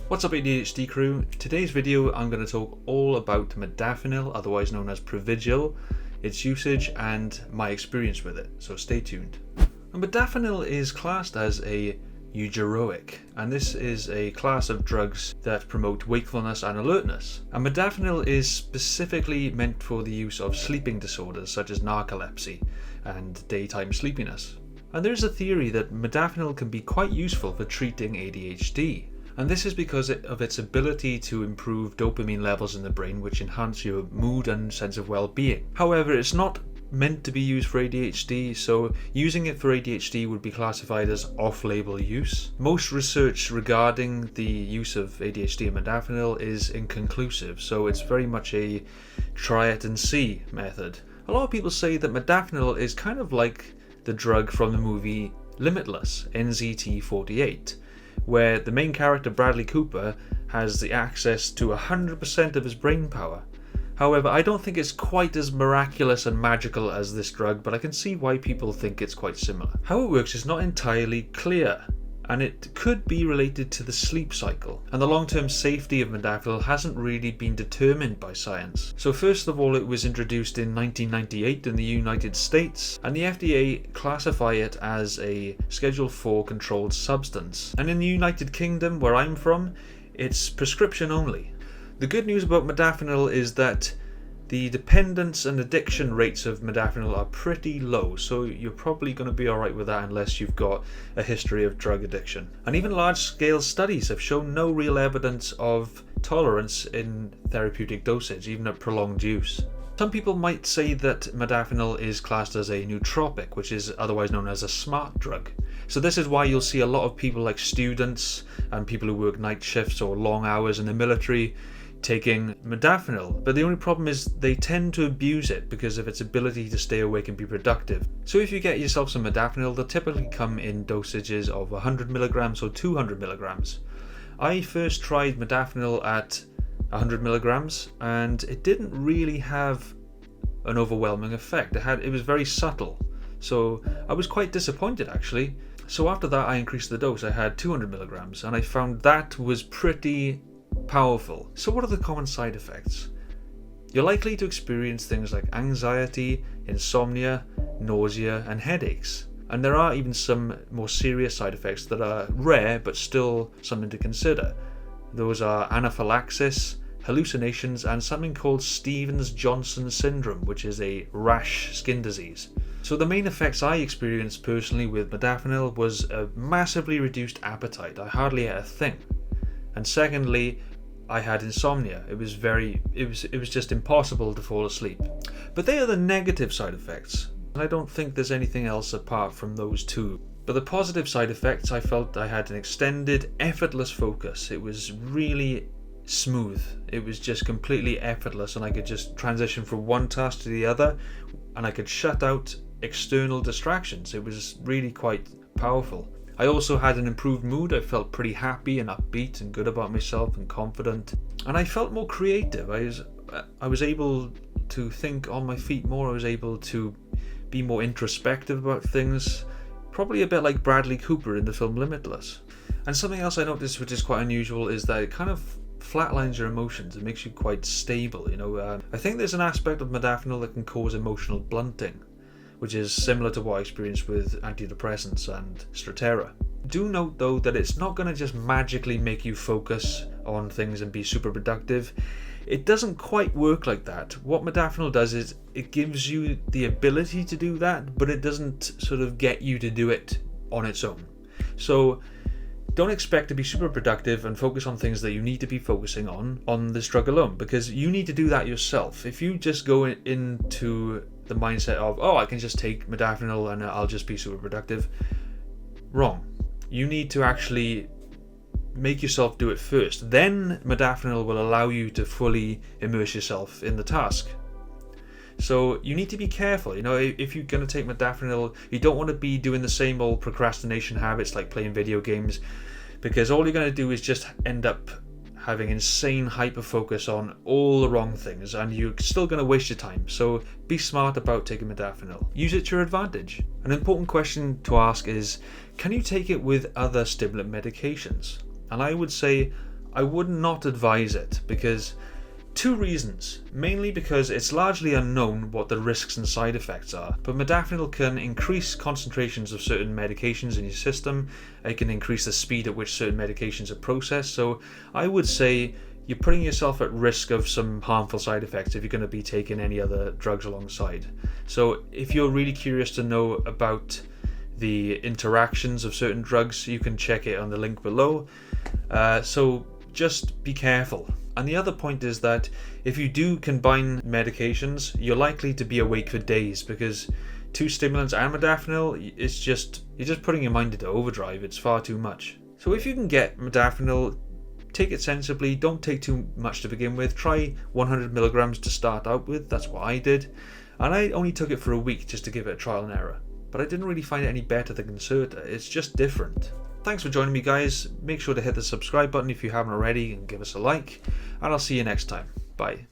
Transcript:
What's up ADHD crew? Today's video I'm going to talk all about modafinil, otherwise known as Provigil, its usage and my experience with it, so stay tuned. And modafinil is classed as a eugeroic, and this is a class of drugs that promote wakefulness and alertness. And modafinil is specifically meant for the use of sleeping disorders such as narcolepsy and daytime sleepiness. And there's a theory that modafinil can be quite useful for treating ADHD. And this is because of its ability to improve dopamine levels in the brain, which enhance your mood and sense of well-being. However, it's not meant to be used for ADHD, so using it for ADHD would be classified as off-label use. Most research regarding the use of ADHD and modafinil is inconclusive, so it's very much a try it and see method. A lot of people say that modafinil is kind of like the drug from the movie Limitless, NZT48. Where the main character Bradley Cooper has the access to 100% of his brain power. However, I don't think it's quite as miraculous and magical as this drug, but I can see why people think it's quite similar. How it works is not entirely clear, and it could be related to the sleep cycle, and the long-term safety of modafinil hasn't really been determined by science. So first of all, it was introduced in 1998 in the United States, and the FDA classify it as a Schedule 4 controlled substance. And in the United Kingdom, where I'm from, it's prescription only. The good news about modafinil is that the dependence and addiction rates of modafinil are pretty low, so you're probably going to be alright with that unless you've got a history of drug addiction. And even large-scale studies have shown no real evidence of tolerance in therapeutic dosage, even at prolonged use. Some people might say that modafinil is classed as a nootropic, which is otherwise known as a smart drug. So this is why you'll see a lot of people like students and people who work night shifts or long hours in the military taking modafinil, but the only problem is they tend to abuse it because of its ability to stay awake and be productive. So if you get yourself some modafinil, they'll typically come in dosages of 100 milligrams or 200 milligrams. I first tried modafinil at 100 milligrams and it didn't really have an overwhelming effect. It was very subtle, so I was quite disappointed actually. So after that I increased the dose. I had 200 milligrams and I found that was pretty powerful. So what are the common side effects? You're likely to experience things like anxiety, insomnia, nausea and headaches. And there are even some more serious side effects that are rare but still something to consider. Those are anaphylaxis, hallucinations and something called Stevens-Johnson syndrome, which is a rash skin disease. So the main effects I experienced personally with modafinil was a massively reduced appetite. I hardly ate a thing. And secondly, I had insomnia. It was just impossible to fall asleep. But they are the negative side effects. And I don't think there's anything else apart from those two. But the positive side effects, I felt I had an extended, effortless focus. It was really smooth. It was just completely effortless and I could just transition from one task to the other and I could shut out external distractions. It was really quite powerful. I also had an improved mood. I felt pretty happy and upbeat and good about myself and confident. And I felt more creative. I was able to think on my feet more. I was able to be more introspective about things. Probably a bit like Bradley Cooper in the film Limitless. And something else I noticed which is quite unusual is that it kind of flatlines your emotions. It makes you quite stable, I think there's an aspect of modafinil that can cause emotional blunting, which is similar to what I experienced with antidepressants and Strattera. Do note though that it's not going to just magically make you focus on things and be super productive. It doesn't quite work like that. What modafinil does is it gives you the ability to do that, but it doesn't sort of get you to do it on its own. So don't expect to be super productive and focus on things that you need to be focusing on this drug alone, because you need to do that yourself. If you just go into the mindset of, I can just take modafinil and I'll just be super productive, wrong. You need to actually make yourself do it first. Then modafinil will allow you to fully immerse yourself in the task. So you need to be careful, if you're going to take modafinil, you don't want to be doing the same old procrastination habits like playing video games, because all you're going to do is just end up having insane hyper focus on all the wrong things, and you're still going to waste your time. So be smart about taking modafinil. Use it to your advantage. An important question to ask is, can you take it with other stimulant medications? And I would say I would not advise it, because two reasons. Mainly because it's largely unknown what the risks and side effects are, but modafinil can increase concentrations of certain medications in your system. It can increase the speed at which certain medications are processed, so I would say you're putting yourself at risk of some harmful side effects if you're going to be taking any other drugs alongside. So if you're really curious to know about the interactions of certain drugs, you can check it on the link below. So just be careful. And the other point is that if you do combine medications, you're likely to be awake for days, because two stimulants and modafinil, you're just putting your mind into overdrive. It's far too much. So if you can get modafinil, take it sensibly. Don't take too much to begin with. Try 100 milligrams to start out with. That's what I did. And I only took it for a week just to give it a trial and error. But I didn't really find it any better than Concerta. It's just different. Thanks for joining me, guys. Make sure to hit the subscribe button if you haven't already, and give us a like. And I'll see you next time. Bye.